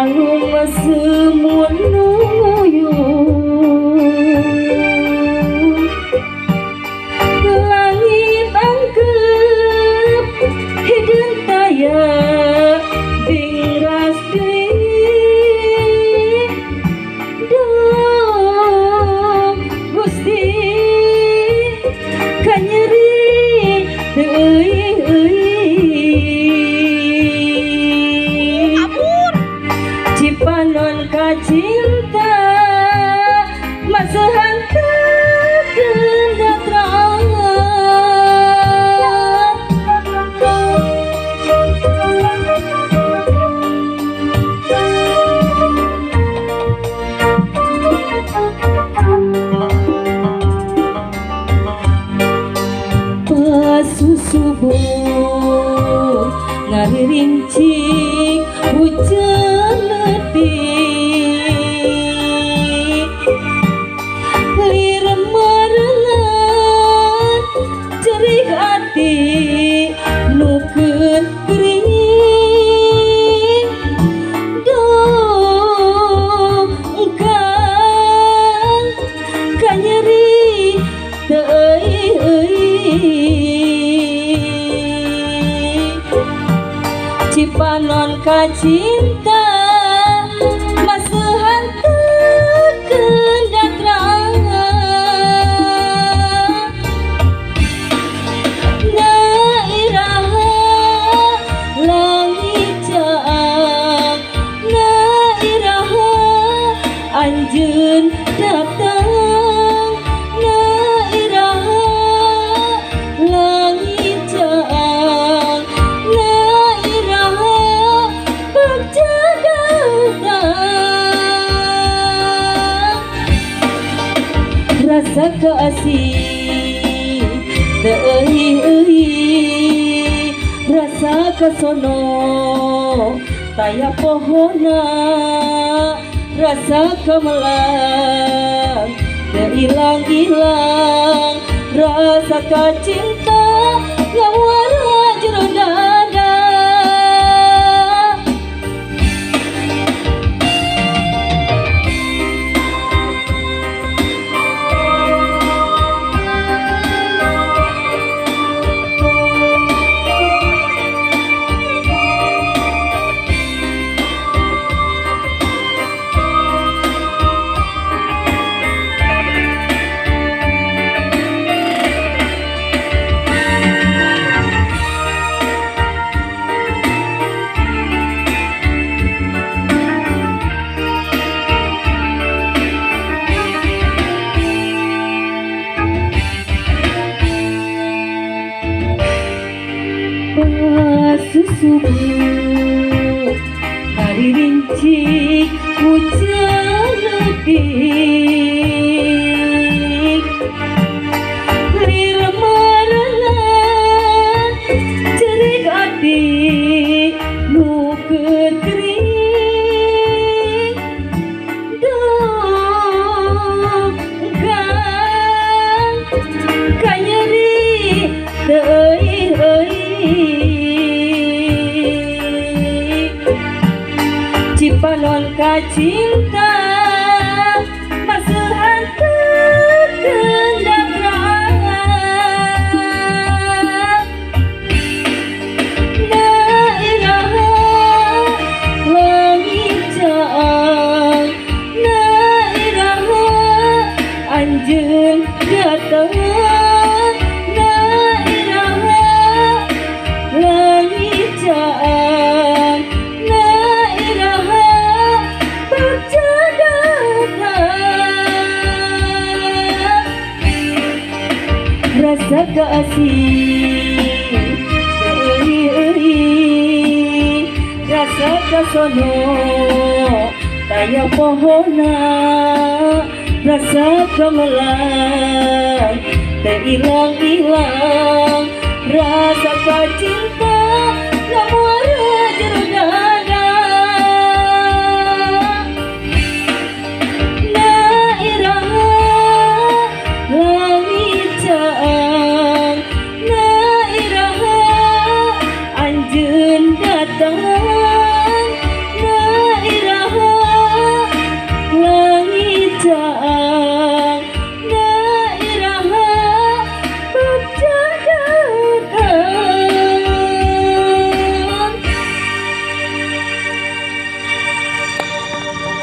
Anu semun nguyu langit angkep hideung taya dingras deui duh Gusti kanyeri deui Cipanon kacinta masahan kegendatran pasusubuh ngariringcik hujan letih lir marengan cerik hati nukeun gering duh engkang kanyeri teu Cipanon kacinta masahan kegendatran nairaha langit caang nairaha anjeun datang nairaha langit caang rasa keasih teuih rasa kesono taya pohona rasa kemelang teilang-ilang rasa kacinta ngawara jero dada subuh hari rincik hujan letih lir marengan cerik hati nukeun gering duh engkang kanyeri teu Cipanon kacinta masahan kegendatran nairaha langit caang nairaha anjeun datang nairaha langit caang rasa keasih teuih rasa kasono taya pohona rasa kemelang teilang-ilang rasa kacinta ngawara jero dada nairaha anjeun datang